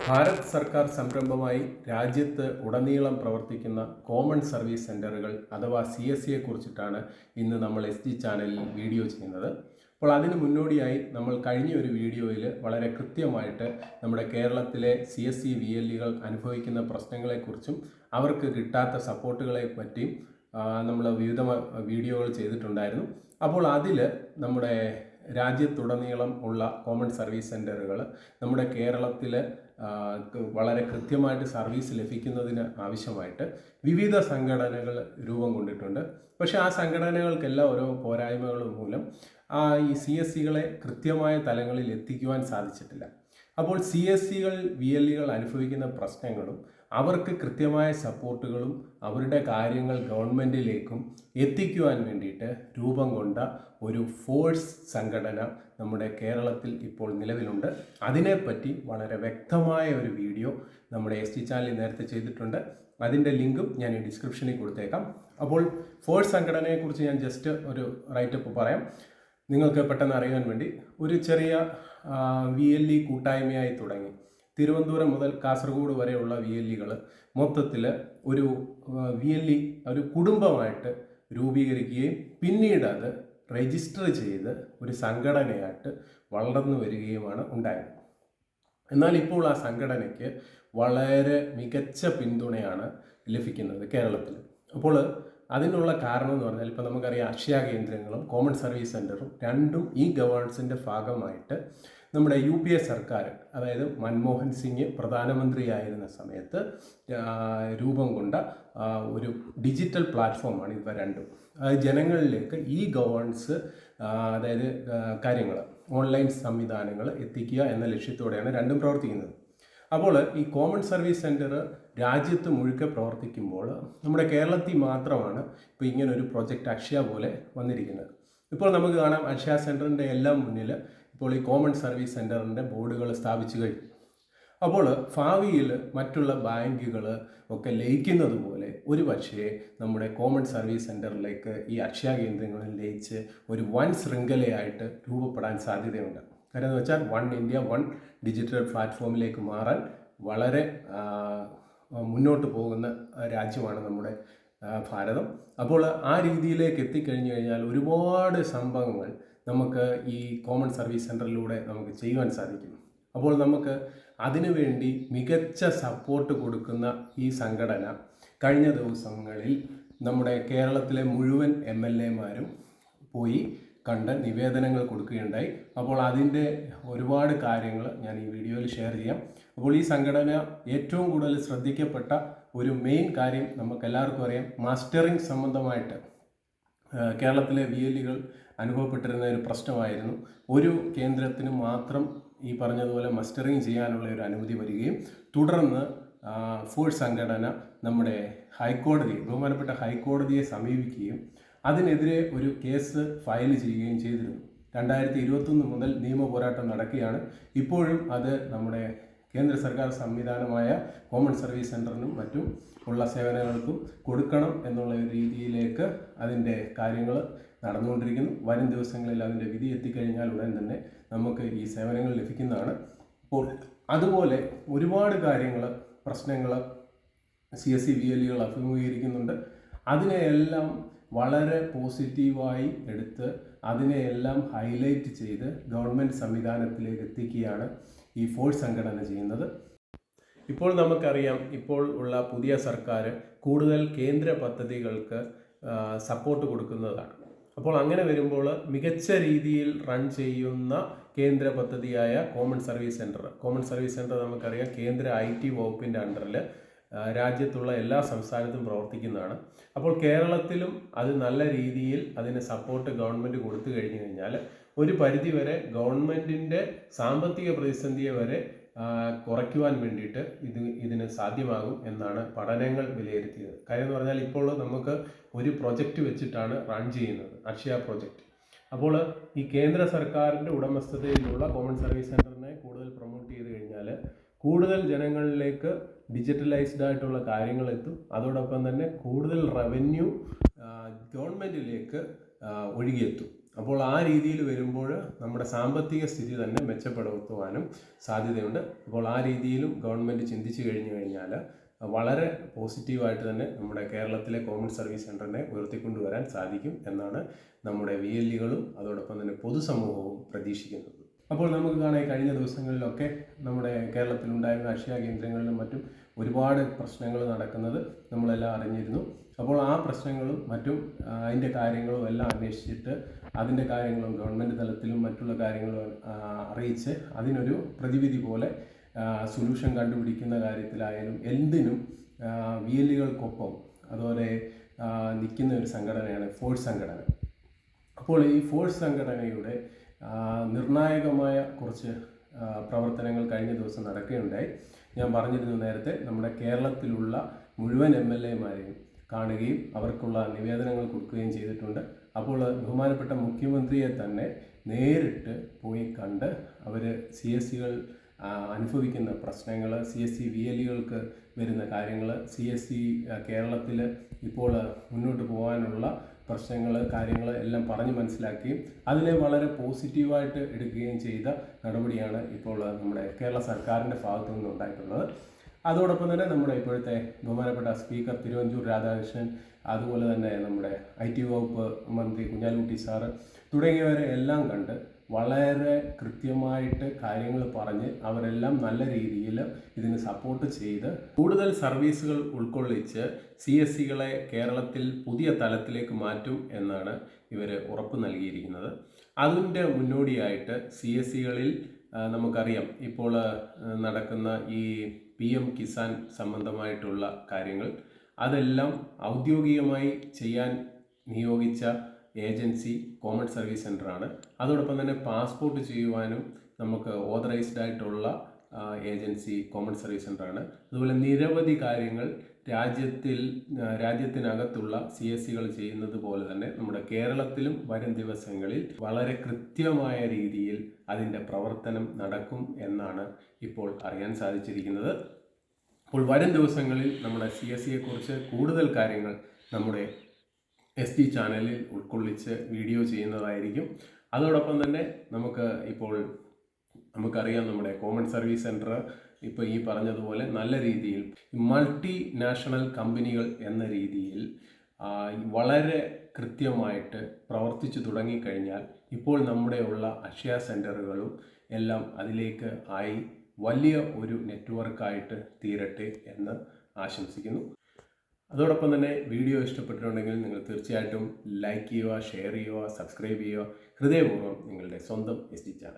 ഭാരത് സർക്കാർ സംരംഭമായി രാജ്യത്ത് ഉടനീളം പ്രവർത്തിക്കുന്ന കോമൺ സർവീസ് സെൻ്ററുകൾ അഥവാ CSCയെ കുറിച്ചിട്ടാണ് ഇന്ന് നമ്മൾ SG ചാനലിൽ വീഡിയോ ചെയ്യുന്നത്. അപ്പോൾ അതിന് മുന്നോടിയായി നമ്മൾ കഴിഞ്ഞ ഒരു വീഡിയോയിൽ വളരെ കൃത്യമായിട്ട് നമ്മുടെ കേരളത്തിലെ CSC VLEകൾ അനുഭവിക്കുന്ന പ്രശ്നങ്ങളെക്കുറിച്ചും അവർക്ക് കിട്ടാത്ത സപ്പോർട്ടുകളെ പറ്റിയും നമ്മൾ വിവിധ വീഡിയോകൾ ചെയ്തിട്ടുണ്ടായിരുന്നു. അപ്പോൾ അതിൽ നമ്മുടെ രാജ്യത്തുടനീളം ഉള്ള കോമൺ സർവീസ് സെൻ്ററുകൾ നമ്മുടെ കേരളത്തിൽ വളരെ കൃത്യമായിട്ട് സർവീസ് ലഭിക്കുന്നതിന് ആവശ്യമായിട്ട് വിവിധ സംഘടനകൾ രൂപം കൊണ്ടിട്ടുണ്ട്. പക്ഷേ ആ സംഘടനകൾക്കെല്ലാം ഓരോ പോരായ്മകൾ മൂലം ഈ CSCകളെ കൃത്യമായ തലങ്ങളിൽ എത്തിക്കുവാൻ സാധിച്ചിട്ടില്ല. അപ്പോൾ CSCകൾ VLEകൾ അനുഭവിക്കുന്ന പ്രശ്നങ്ങളും അവർക്ക് കൃത്യമായ സപ്പോർട്ടുകളും അവരുടെ കാര്യങ്ങൾ ഗവൺമെൻറ്റിലേക്കും എത്തിക്കുവാൻ വേണ്ടിയിട്ട് രൂപം കൊണ്ട ഒരു ഫോഴ്സ് സംഘടന നമ്മുടെ കേരളത്തിൽ ഇപ്പോൾ നിലവിലുണ്ട്. അതിനെപ്പറ്റി വളരെ വ്യക്തമായ ഒരു വീഡിയോ നമ്മുടെ SG ചാനലിൽ നേരത്തെ ചെയ്തിട്ടുണ്ട്. അതിൻ്റെ ലിങ്കും ഞാൻ ഈ ഡിസ്ക്രിപ്ഷനിൽ കൊടുത്തേക്കാം. അപ്പോൾ ഫോഴ്സ് സംഘടനയെക്കുറിച്ച് ഞാൻ ജസ്റ്റ് ഒരു റൈറ്റപ്പ് പറയാം, നിങ്ങൾക്ക് പെട്ടെന്ന് അറിയാൻ വേണ്ടി. ഒരു ചെറിയ VLE കൂട്ടായ്മയായി തുടങ്ങി തിരുവനന്തപുരം മുതൽ കാസർഗോഡ് വരെയുള്ള VLEകൾ മൊത്തത്തിൽ ഒരു VLE ഒരു കുടുംബമായിട്ട് രൂപീകരിക്കുകയും പിന്നീട് അത് രജിസ്റ്റർ ചെയ്ത് ഒരു സംഘടനയായിട്ട് വളർന്നു വരികയുമാണ് ഉണ്ടായത്. എന്നാൽ ഇപ്പോൾ ആ സംഘടനയ്ക്ക് വളരെ മികച്ച പിന്തുണയാണ് ലഭിക്കുന്നത് കേരളത്തിൽ. അപ്പോൾ അതിനുള്ള കാരണം എന്ന് പറഞ്ഞാൽ ഇപ്പോൾ നമുക്കറിയാം, അക്ഷയ കേന്ദ്രങ്ങളും കോമൺ സർവീസ് സെൻ്ററും രണ്ടും ഈ ഗവേണൻസിൻ്റെ ഭാഗമായിട്ട് നമ്മുടെ UPA സർക്കാർ, അതായത് മൻമോഹൻ സിംഗ് പ്രധാനമന്ത്രിയായിരുന്ന സമയത്ത് രൂപം കൊണ്ട ഒരു ഡിജിറ്റൽ പ്ലാറ്റ്ഫോമാണ് ഇവ രണ്ടും. അതായത് ജനങ്ങളിലേക്ക് ഈ ഗവേണൻസ്, അതായത് കാര്യങ്ങൾ, ഓൺലൈൻ സംവിധാനങ്ങൾ എത്തിക്കുക എന്ന ലക്ഷ്യത്തോടെയാണ് രണ്ടും പ്രവർത്തിക്കുന്നത്. അപ്പോൾ ഈ കോമൺ സർവീസ് സെൻ്റർ രാജ്യത്ത് മുഴുക്കെ പ്രവർത്തിക്കുമ്പോൾ നമ്മുടെ കേരളത്തിൽ മാത്രമാണ് ഇപ്പോൾ ഇങ്ങനൊരു പ്രൊജക്റ്റ് അക്ഷയ പോലെ വന്നിരിക്കുന്നത്. ഇപ്പോൾ നമുക്ക് കാണാം, അക്ഷയ സെൻ്ററിൻ്റെ എല്ലാം മുന്നിൽ ഇപ്പോൾ ഈ കോമൺ സർവീസ് സെൻ്ററിൻ്റെ ബോർഡുകൾ സ്ഥാപിച്ചു കഴിഞ്ഞു. അപ്പോൾ ഭാവിയിൽ മറ്റുള്ള ബാങ്കുകൾ ഒക്കെ ലയിക്കുന്നത് പോലെ ഒരു പക്ഷേ നമ്മുടെ കോമൺ സർവീസ് സെൻ്ററിലേക്ക് ഈ അക്ഷയ കേന്ദ്രങ്ങളിൽ ലയിച്ച് ഒരു വൻ ശൃംഖലയായിട്ട് രൂപപ്പെടാൻ സാധ്യതയുണ്ട്. കാര്യം എന്ന് വെച്ചാൽ വൺ ഇന്ത്യ വൺ ഡിജിറ്റൽ പ്ലാറ്റ്ഫോമിലേക്ക് മാറാൻ വളരെ മുന്നോട്ട് പോകുന്ന രാജ്യമാണ് നമ്മുടെ ഭാരതം. അപ്പോൾ ആ രീതിയിലേക്ക് എത്തിക്കഴിഞ്ഞു കഴിഞ്ഞാൽ ഒരുപാട് സംഭവങ്ങൾ നമുക്ക് ഈ കോമൺ സർവീസ് സെൻ്ററിലൂടെ നമുക്ക് ചെയ്യുവാൻ സാധിക്കും. അപ്പോൾ നമുക്ക് അതിനുവേണ്ടി മികച്ച സപ്പോർട്ട് കൊടുക്കുന്ന ഈ സംഘടന കഴിഞ്ഞ ദിവസങ്ങളിൽ നമ്മുടെ കേരളത്തിലെ മുഴുവൻ MLAമാരും പോയി കണ്ട് നിവേദനങ്ങൾ കൊടുക്കുകയുണ്ടായി. അപ്പോൾ അതിൻ്റെ ഒരുപാട് കാര്യങ്ങൾ ഞാൻ ഈ വീഡിയോയിൽ ഷെയർ ചെയ്യാം. അപ്പോൾ ഈ സംഘടന ഏറ്റവും കൂടുതൽ ശ്രദ്ധിക്കപ്പെട്ട ഒരു മെയിൻ കാര്യം നമുക്കെല്ലാവർക്കും അറിയാം, മാസ്റ്ററിംഗ് സംബന്ധമായിട്ട് കേരളത്തിലെ VLEകൾ അനുഭവപ്പെട്ടിരുന്ന ഒരു പ്രശ്നമായിരുന്നു. ഒരു കേന്ദ്രത്തിന് മാത്രം ഈ പറഞ്ഞതുപോലെ മസ്റ്ററിംഗ് ചെയ്യാനുള്ള ഒരു അനുമതി വരികയും തുടർന്ന് ഫോഴ്സ് സംഘടന നമ്മുടെ ഹൈക്കോടതി, ബഹുമാനപ്പെട്ട ഹൈക്കോടതിയെ സമീപിക്കുകയും അതിനെതിരെ ഒരു കേസ് ഫയൽ ചെയ്യുകയും ചെയ്തിരുന്നു. 2021 മുതൽ നിയമ പോരാട്ടം നടക്കുകയാണ്. ഇപ്പോഴും അത് നമ്മുടെ കേന്ദ്ര സർക്കാർ സംവിധാനമായ കോമൺ സർവീസ് സെൻ്ററിനും മറ്റും ഉള്ള സേവനങ്ങൾക്കും കൊടുക്കണം എന്നുള്ള ഒരു രീതിയിലേക്ക് അതിൻ്റെ കാര്യങ്ങൾ നടന്നുകൊണ്ടിരിക്കുന്നു. വരും ദിവസങ്ങളിൽ അതിൻ്റെ വിധി എത്തിക്കഴിഞ്ഞാൽ ഉടൻ തന്നെ നമുക്ക് ഈ സേവനങ്ങൾ ലഭിക്കുന്നതാണ്. അപ്പോൾ അതുപോലെ ഒരുപാട് കാര്യങ്ങൾ, പ്രശ്നങ്ങൾ CSC VLEകൾ അഭിമുഖീകരിക്കുന്നുണ്ട്. അതിനെയെല്ലാം വളരെ പോസിറ്റീവായി എടുത്ത് അതിനെയെല്ലാം ഹൈലൈറ്റ് ചെയ്ത് ഗവൺമെൻറ് സംവിധാനത്തിലേക്ക് എത്തിക്കുകയാണ് ഈ ഫോഴ്സ് സംഘടന ചെയ്യുന്നത്. ഇപ്പോൾ നമുക്കറിയാം, ഇപ്പോൾ ഉള്ള പുതിയ സർക്കാർ കൂടുതൽ കേന്ദ്ര പദ്ധതികൾക്ക് സപ്പോർട്ട് കൊടുക്കുന്നതാണ്. അപ്പോൾ അങ്ങനെ വരുമ്പോൾ മികച്ച രീതിയിൽ റൺ ചെയ്യുന്ന കേന്ദ്ര പദ്ധതിയായ കോമൺ സർവീസ് സെൻ്റർ നമുക്കറിയാം കേന്ദ്ര IT വകുപ്പിൻ്റെ അണ്ടറിൽ രാജ്യത്തുള്ള എല്ലാ സംസ്ഥാനത്തും പ്രവർത്തിക്കുന്നതാണ്. അപ്പോൾ കേരളത്തിലും അത് നല്ല രീതിയിൽ അതിന് സപ്പോർട്ട് ഗവൺമെൻറ് കൊടുത്തു കഴിഞ്ഞു കഴിഞ്ഞാൽ ഒരു പരിധിവരെ ഗവൺമെൻറ്റിൻ്റെ സാമ്പത്തിക പ്രതിസന്ധിയെ വരെ കുറയ്ക്കുവാൻ വേണ്ടിയിട്ട് ഇതിന് സാധ്യമാകും എന്നാണ് പഠനങ്ങൾ വിലയിരുത്തിയത്. കാര്യം എന്ന് പറഞ്ഞാൽ ഇപ്പോൾ നമുക്ക് ഒരു പ്രൊജക്റ്റ് വെച്ചിട്ടാണ് റൺ ചെയ്യുന്നത്, അക്ഷയ പ്രൊജക്റ്റ്. അപ്പോൾ ഈ കേന്ദ്ര സർക്കാരിൻ്റെ ഉടമസ്ഥതയിലുള്ള കോമൺ സർവീസ് സെൻ്ററിനെ കൂടുതൽ പ്രൊമോട്ട് ചെയ്ത് കഴിഞ്ഞാൽ കൂടുതൽ ജനങ്ങളിലേക്ക് ഡിജിറ്റലൈസ്ഡ് ആയിട്ടുള്ള കാര്യങ്ങൾ എത്തും. അതോടൊപ്പം തന്നെ കൂടുതൽ റവന്യൂ ഗവൺമെൻറ്റിലേക്ക് ഒഴുകിയെത്തും. അപ്പോൾ ആ രീതിയിൽ വരുമ്പോൾ നമ്മുടെ സാമ്പത്തിക സ്ഥിതി തന്നെ മെച്ചപ്പെടുത്തുവാനും സാധ്യതയുണ്ട്. അപ്പോൾ ആ രീതിയിലും ഗവൺമെൻറ് ചിന്തിച്ചു കഴിഞ്ഞാൽ വളരെ പോസിറ്റീവായിട്ട് തന്നെ നമ്മുടെ കേരളത്തിലെ കോമൺ സർവീസ് സെൻ്ററിനെ ഉയർത്തിക്കൊണ്ടുവരാൻ സാധിക്കും എന്നാണ് നമ്മുടെ VLEകളും അതോടൊപ്പം തന്നെ പൊതുസമൂഹവും പ്രതീക്ഷിക്കുന്നത്. അപ്പോൾ നമുക്ക് കാണാം, കഴിഞ്ഞ ദിവസങ്ങളിലൊക്കെ നമ്മുടെ കേരളത്തിലുണ്ടായിരുന്ന അക്ഷയ കേന്ദ്രങ്ങളിലും മറ്റും ഒരുപാട് പ്രശ്നങ്ങൾ നടക്കുന്നത് നമ്മളെല്ലാം അറിഞ്ഞിരുന്നു. അപ്പോൾ ആ പ്രശ്നങ്ങളും മറ്റും അതിൻ്റെ കാര്യങ്ങളും എല്ലാം അന്വേഷിച്ചിട്ട് അതിൻ്റെ കാര്യങ്ങളും ഗവൺമെൻറ് തലത്തിലും മറ്റുള്ള കാര്യങ്ങളും അറിയിച്ച് അതിനൊരു പ്രതിവിധി പോലെ സൊല്യൂഷൻ കണ്ടുപിടിക്കുന്ന കാര്യത്തിലായാലും എന്തിനും VLEകൾക്കൊപ്പം അതുപോലെ നിൽക്കുന്ന ഒരു സംഘടനയാണ് ഫോഴ്സ് സംഘടന. അപ്പോൾ ഈ ഫോഴ്സ് സംഘടനയുടെ നിർണായകമായ കുറച്ച് പ്രവർത്തനങ്ങൾ കഴിഞ്ഞ ദിവസം നടക്കുകയുണ്ടായി. ഞാൻ പറഞ്ഞിരുന്നു നേരത്തെ, നമ്മുടെ കേരളത്തിലുള്ള മുഴുവൻ MLAമാരെയും കാണുകയും അവർക്കുള്ള നിവേദനങ്ങൾ കൊടുക്കുകയും ചെയ്തിട്ടുണ്ട്. അപ്പോൾ ബഹുമാനപ്പെട്ട മുഖ്യമന്ത്രിയെ തന്നെ നേരിട്ട് പോയി കണ്ട് അവർ CSCകൾ അനുഭവിക്കുന്ന പ്രശ്നങ്ങൾ, CSC VLEകൾക്ക് വരുന്ന കാര്യങ്ങൾ, CSC കേരളത്തിൽ ഇപ്പോൾ മുന്നോട്ട് പോകാനുള്ള പ്രശ്നങ്ങൾ, കാര്യങ്ങൾ എല്ലാം പറഞ്ഞ് മനസ്സിലാക്കുകയും അതിനെ വളരെ പോസിറ്റീവായിട്ട് എടുക്കുകയും ചെയ്ത നടപടിയാണ് ഇപ്പോൾ നമ്മുടെ കേരള സർക്കാരിൻ്റെ ഭാഗത്തു നിന്നുണ്ടായിട്ടുള്ളത്. അതോടൊപ്പം തന്നെ നമ്മുടെ ഇപ്പോഴത്തെ ബഹുമാനപ്പെട്ട സ്പീക്കർ തിരുവഞ്ചൂർ രാധാകൃഷ്ണൻ, അതുപോലെ തന്നെ നമ്മുടെ IT വകുപ്പ് മന്ത്രി കുഞ്ഞാലിക്കുട്ടി സാറ് തുടങ്ങിയവരെ എല്ലാം കണ്ട് വളരെ കൃത്യമായിട്ട് കാര്യങ്ങൾ പറഞ്ഞ് അവരെല്ലാം നല്ല രീതിയിൽ ഇതിന് സപ്പോർട്ട് ചെയ്ത് കൂടുതൽ സർവീസുകൾ ഉൾക്കൊള്ളിച്ച് CSCകളെ കേരളത്തിൽ പുതിയ തലത്തിലേക്ക് മാറ്റും എന്നാണ് ഇവർ ഉറപ്പ് നൽകിയിരിക്കുന്നത്. അതിൻ്റെ മുന്നോടിയായിട്ട് CSCകളിൽ നമുക്കറിയാം, ഇപ്പോൾ നടക്കുന്ന ഈ PM കിസാൻ സംബന്ധമായിട്ടുള്ള കാര്യങ്ങൾ അതെല്ലാം ഔദ്യോഗികമായി ചെയ്യാൻ നിയോഗിച്ച ഏജൻസി കോമൺ സർവീസ് സെൻ്ററാണ്. അതോടൊപ്പം തന്നെ പാസ്പോർട്ട് ചെയ്യുവാനും നമുക്ക് ഓതറൈസ്ഡ് ആയിട്ടുള്ള ഏജൻസി കോമൺ സർവീസ് സെൻ്ററാണ്. അതുപോലെ നിരവധി കാര്യങ്ങൾ രാജ്യത്തിനകത്തുള്ള CSCകൾ ചെയ്യുന്നത് പോലെ തന്നെ നമ്മുടെ കേരളത്തിലും വരും ദിവസങ്ങളിൽ വളരെ കൃത്യമായ രീതിയിൽ അതിൻ്റെ പ്രവർത്തനം നടക്കും എന്നാണ് ഇപ്പോൾ അറിയാൻ സാധിച്ചിരിക്കുന്നത്. അപ്പോൾ വരും ദിവസങ്ങളിൽ നമ്മുടെ CSCയെക്കുറിച്ച് കൂടുതൽ കാര്യങ്ങൾ നമ്മുടെ SG ചാനലിൽ ഉൾക്കൊള്ളിച്ച് വീഡിയോ ചെയ്യുന്നതായിരിക്കും. അതോടൊപ്പം തന്നെ നമുക്കറിയാം, നമ്മുടെ കോമൺ സർവീസ് സെൻറ്റർ ഇപ്പോൾ ഈ പറഞ്ഞതുപോലെ നല്ല രീതിയിൽ മൾട്ടി നാഷണൽ കമ്പനികൾ എന്ന രീതിയിൽ വളരെ കൃത്യമായിട്ട് പ്രവർത്തിച്ചു തുടങ്ങിക്കഴിഞ്ഞാൽ ഇപ്പോൾ നമ്മുടെയുള്ള അക്ഷയ സെൻ്ററുകളും എല്ലാം അതിലേക്ക് ആയി വലിയ ഒരു നെറ്റ്വർക്കായിട്ട് തീരട്ടെ എന്ന് ആശംസിക്കുന്നു. അതോടൊപ്പം തന്നെ വീഡിയോ ഇഷ്ടപ്പെട്ടിട്ടുണ്ടെങ്കിൽ നിങ്ങൾ തീർച്ചയായിട്ടും ലൈക്ക് ചെയ്യുക, ഷെയർ ചെയ്യുക, സബ്സ്ക്രൈബ് ചെയ്യുക. ഹൃദയപൂർവ്വം നിങ്ങളുടെ സ്വന്തം SG ചാനൽ.